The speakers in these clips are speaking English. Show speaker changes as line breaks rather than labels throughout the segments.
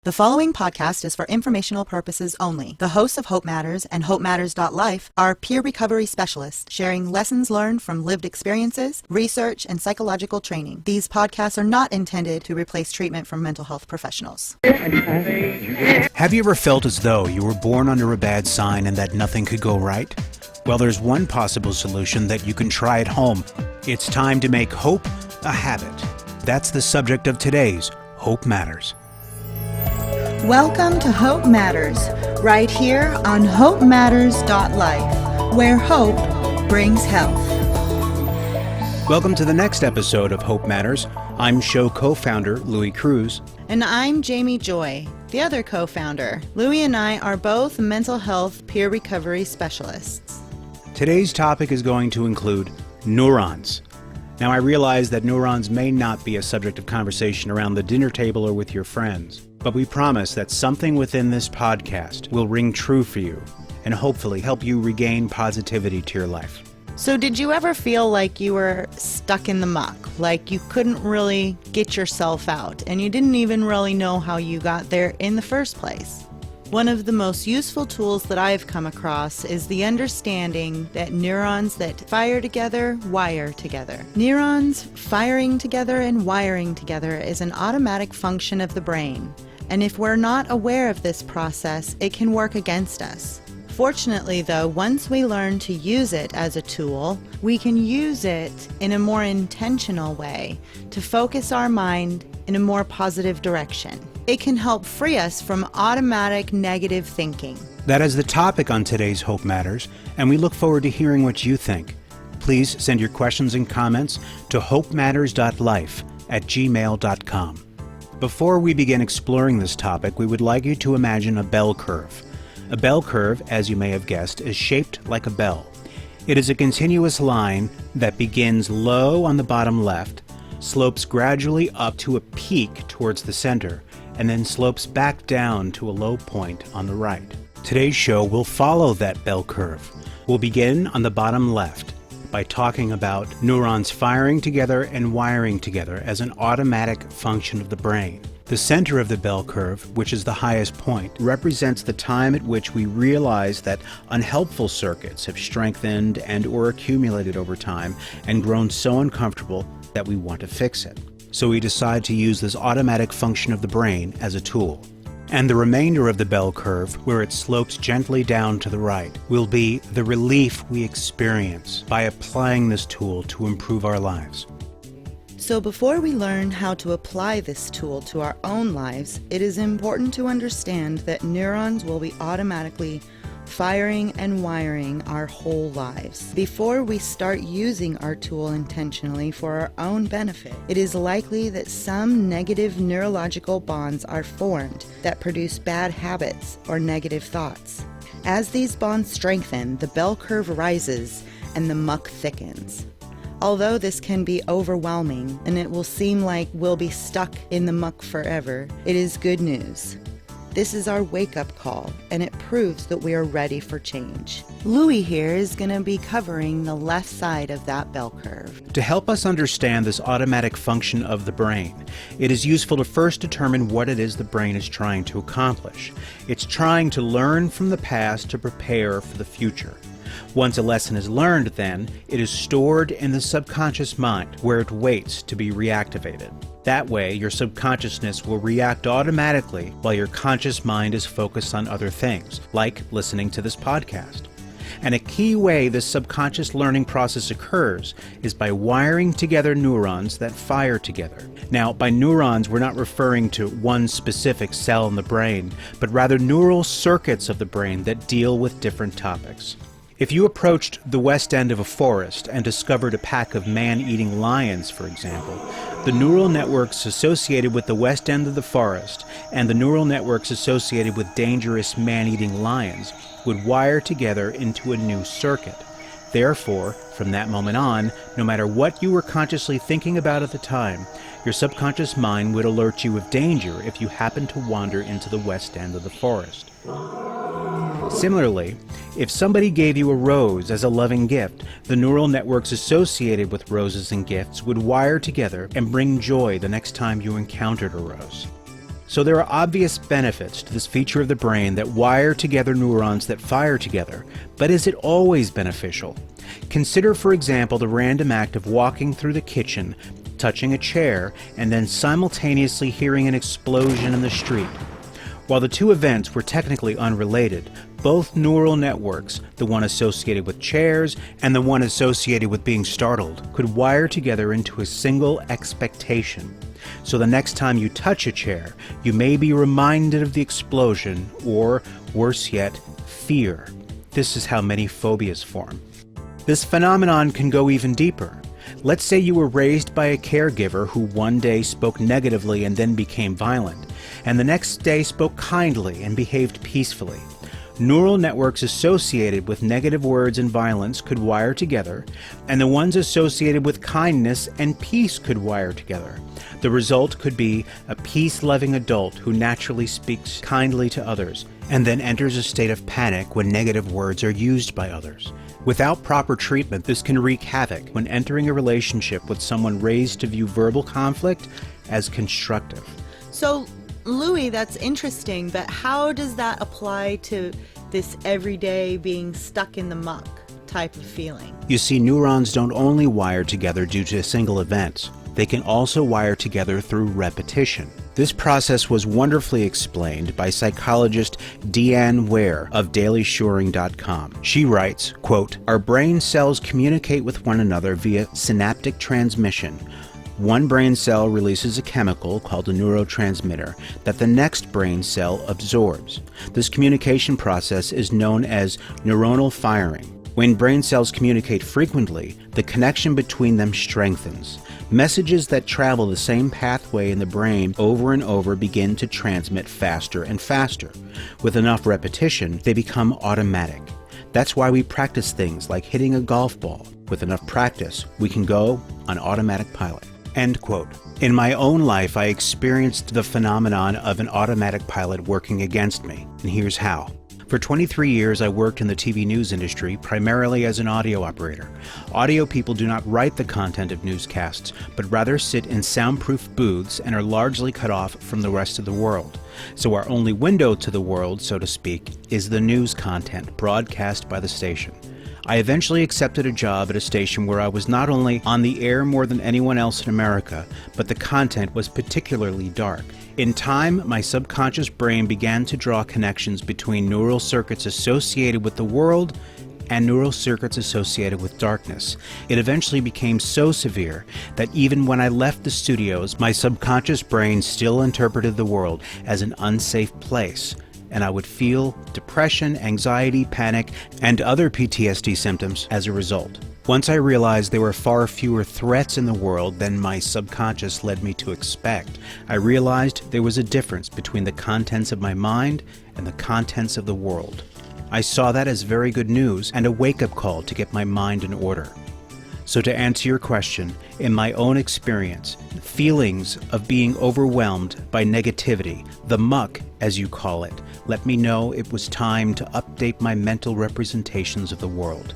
The following podcast is for informational purposes only. The hosts of Hope Matters and HopeMatters.Life are peer recovery specialists sharing lessons learned from lived experiences, research, and psychological training. These podcasts are not intended to replace treatment from mental health professionals.
Have you ever felt as though you were born under a bad sign and that nothing could go right? Well, there's one possible solution that you can try at home. It's time to make hope a habit. That's the subject of today's Hope Matters.
Welcome to Hope Matters, right here on HopeMatters.Life, where hope brings health.
Welcome to the next episode of Hope Matters. I'm show co-founder Louie Cruz.
And I'm Jamy Joy, the other co-founder. Louie and I are both mental health peer recovery specialists.
Today's topic is going to include neurons. Now, I realize that neurons may not be a subject of conversation around the dinner table or with your friends, but we promise that something within this podcast will ring true for you and hopefully help you regain positivity to your life.
So did you ever feel like you were stuck in the muck, like you couldn't really get yourself out and you didn't even really know how you got there in the first place? One of the most useful tools that I've come across is the understanding that neurons that fire together wire together. Neurons firing together and wiring together is an automatic function of the brain, and if we're not aware of this process, it can work against us. Fortunately, though, once we learn to use it as a tool, we can use it in a more intentional way to focus our mind in a more positive direction. It can help free us from automatic negative thinking.
That is the topic on today's Hope Matters, and we look forward to hearing what you think. Please send your questions and comments to HopeMatters.Life@gmail.com. Before we begin exploring this topic, we would like you to imagine a bell curve. A bell curve, as you may have guessed, is shaped like a bell. It is a continuous line that begins low on the bottom left, slopes gradually up to a peak towards the center, and then slopes back down to a low point on the right. Today's show will follow that bell curve. We'll begin on the bottom left by talking about neurons firing together and wiring together as an automatic function of the brain. The center of the bell curve, which is the highest point, represents the time at which we realize that unhelpful circuits have strengthened and or accumulated over time and grown so uncomfortable that we want to fix it. So we decide to use this automatic function of the brain as a tool. And the remainder of the bell curve, where it slopes gently down to the right, will be the relief we experience by applying this tool to improve our lives.
So before we learn how to apply this tool to our own lives, it is important to understand that neurons will be automatically firing and wiring our whole lives. Before we start using our tool intentionally for our own benefit, it is likely that some negative neurological bonds are formed that produce bad habits or negative thoughts. As these bonds strengthen, the bell curve rises and the muck thickens. Although this can be overwhelming and it will seem like we'll be stuck in the muck forever, it is good news. This is our wake-up call, and it proves that we are ready for change. Louie here is going to be covering the left side of that bell curve.
To help us understand this automatic function of the brain, it is useful to first determine what it is the brain is trying to accomplish. It's trying to learn from the past to prepare for the future. Once a lesson is learned, then, it is stored in the subconscious mind, where it waits to be reactivated. That way, your subconsciousness will react automatically while your conscious mind is focused on other things, like listening to this podcast. And a key way this subconscious learning process occurs is by wiring together neurons that fire together. Now, by neurons, we're not referring to one specific cell in the brain, but rather neural circuits of the brain that deal with different topics. If you approached the west end of a forest and discovered a pack of man-eating lions, for example, the neural networks associated with the west end of the forest and the neural networks associated with dangerous man-eating lions would wire together into a new circuit. Therefore, from that moment on, no matter what you were consciously thinking about at the time, your subconscious mind would alert you of danger if you happened to wander into the west end of the forest. Similarly, if somebody gave you a rose as a loving gift, the neural networks associated with roses and gifts would wire together and bring joy the next time you encountered a rose. So there are obvious benefits to this feature of the brain that wire together neurons that fire together, but is it always beneficial? Consider, for example, the random act of walking through the kitchen, touching a chair, and then simultaneously hearing an explosion in the street. While the two events were technically unrelated, both neural networks, the one associated with chairs and the one associated with being startled, could wire together into a single expectation. So the next time you touch a chair, you may be reminded of the explosion, or, worse yet, fear. This is how many phobias form. This phenomenon can go even deeper. Let's say you were raised by a caregiver who one day spoke negatively and then became violent, and the next day spoke kindly and behaved peacefully. Neural networks associated with negative words and violence could wire together, and the ones associated with kindness and peace could wire together. The result could be a peace-loving adult who naturally speaks kindly to others, and then enters a state of panic when negative words are used by others. Without proper treatment, this can wreak havoc when entering a relationship with someone raised to view verbal conflict as constructive.
So, Louie, that's interesting, but how does that apply to this everyday being stuck in the muck type of feeling?
You see, neurons don't only wire together due to single events. They can also wire together through repetition. This process was wonderfully explained by psychologist Deanne Ware of DailyShoring.com. She writes, quote, "Our brain cells communicate with one another via synaptic transmission. One brain cell releases a chemical called a neurotransmitter that the next brain cell absorbs. This communication process is known as neuronal firing. When brain cells communicate frequently, the connection between them strengthens. Messages that travel the same pathway in the brain over and over begin to transmit faster and faster. With enough repetition, they become automatic. That's why we practice things like hitting a golf ball. With enough practice, we can go on automatic pilot." End quote. In my own life, I experienced the phenomenon of an automatic pilot working against me, and here's how. For 23 years, I worked in the TV news industry, primarily as an audio operator. Audio people do not write the content of newscasts, but rather sit in soundproof booths and are largely cut off from the rest of the world. So our only window to the world, so to speak, is the news content broadcast by the station. I eventually accepted a job at a station where I was not only on the air more than anyone else in America, but the content was particularly dark. In time, my subconscious brain began to draw connections between neural circuits associated with the world and neural circuits associated with darkness. It eventually became so severe that even when I left the studios, my subconscious brain still interpreted the world as an unsafe place, and I would feel depression, anxiety, panic, and other PTSD symptoms as a result. Once I realized there were far fewer threats in the world than my subconscious led me to expect, I realized there was a difference between the contents of my mind and the contents of the world. I saw that as very good news and a wake-up call to get my mind in order. So to answer your question, in my own experience, feelings of being overwhelmed by negativity, the muck, as you call it, let me know it was time to update my mental representations of the world.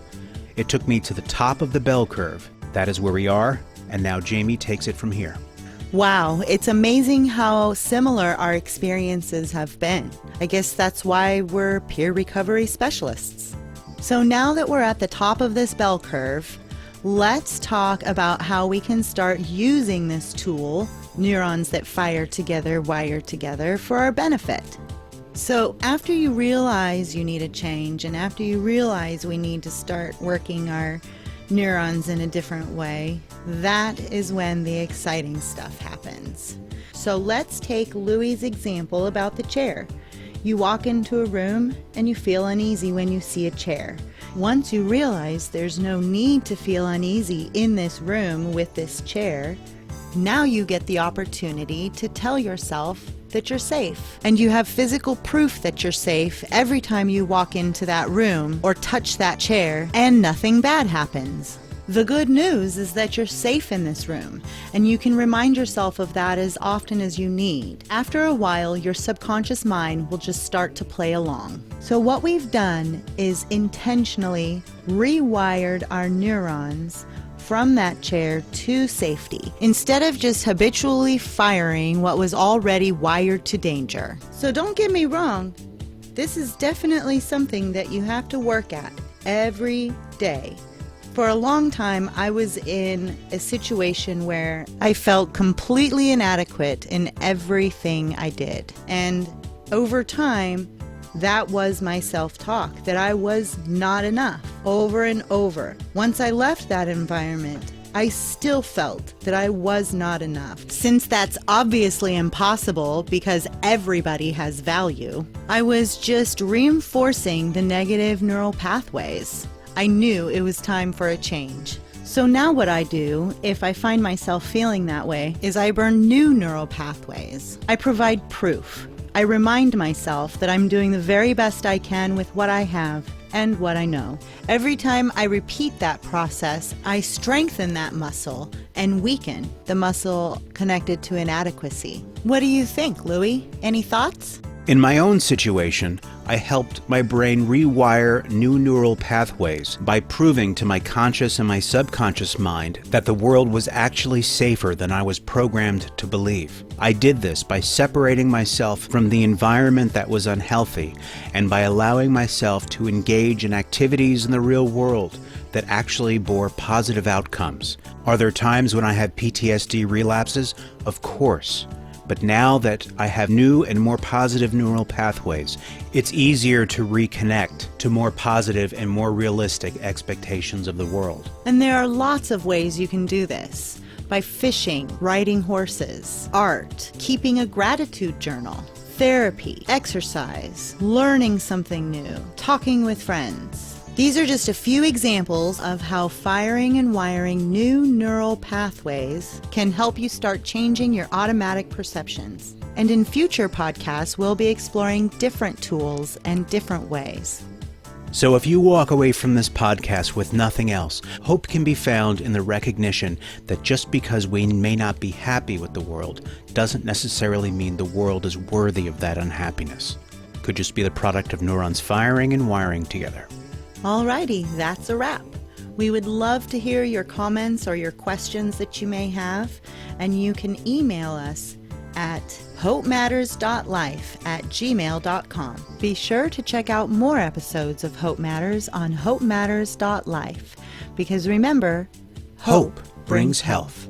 It took me to the top of the bell curve. That is where we are, and now Jamy takes it from here.
Wow, it's amazing how similar our experiences have been. I guess that's why we're peer recovery specialists. So now that we're at the top of this bell curve, let's talk about how we can start using this tool, neurons that fire together, wire together, for our benefit. So after you realize you need a change, and after you realize we need to start working our neurons in a different way, that is when the exciting stuff happens. So let's take Louie's example about the chair. You walk into a room and you feel uneasy when you see a chair. Once you realize there's no need to feel uneasy in this room with this chair, now you get the opportunity to tell yourself that you're safe. And you have physical proof that you're safe every time you walk into that room or touch that chair, and nothing bad happens. The good news is that you're safe in this room, and you can remind yourself of that as often as you need. After a while, your subconscious mind will just start to play along. So what we've done is intentionally rewired our neurons from that chair to safety, instead of just habitually firing what was already wired to danger. So don't get me wrong, this is definitely something that you have to work at every day. For a long time, I was in a situation where I felt completely inadequate in everything I did. And over time, that was my self-talk, that I was not enough, over and over. Once I left that environment, I still felt that I was not enough. Since that's obviously impossible because everybody has value, I was just reinforcing the negative neural pathways. I knew it was time for a change. So now what I do, if I find myself feeling that way, is I burn new neural pathways. I provide proof. I remind myself that I'm doing the very best I can with what I have and what I know. Every time I repeat that process, I strengthen that muscle and weaken the muscle connected to inadequacy. What do you think, Louie? Any thoughts?
In my own situation, I helped my brain rewire new neural pathways by proving to my conscious and my subconscious mind that the world was actually safer than I was programmed to believe. I did this by separating myself from the environment that was unhealthy and by allowing myself to engage in activities in the real world that actually bore positive outcomes. Are there times when I have PTSD relapses? Of course. But now that I have new and more positive neural pathways, it's easier to reconnect to more positive and more realistic expectations of the world.
And there are lots of ways you can do this. By fishing, riding horses, art, keeping a gratitude journal, therapy, exercise, learning something new, talking with friends. These are just a few examples of how firing and wiring new neural pathways can help you start changing your automatic perceptions. And in future podcasts, we'll be exploring different tools and different ways.
So if you walk away from this podcast with nothing else, hope can be found in the recognition that just because we may not be happy with the world doesn't necessarily mean the world is worthy of that unhappiness. It could just be the product of neurons firing and wiring together.
Alrighty, that's a wrap. We would love to hear your comments or your questions that you may have, and you can email us at HopeMatters.Life@gmail.com. Be sure to check out more episodes of Hope Matters on HopeMatters.Life, because remember,
Hope brings health.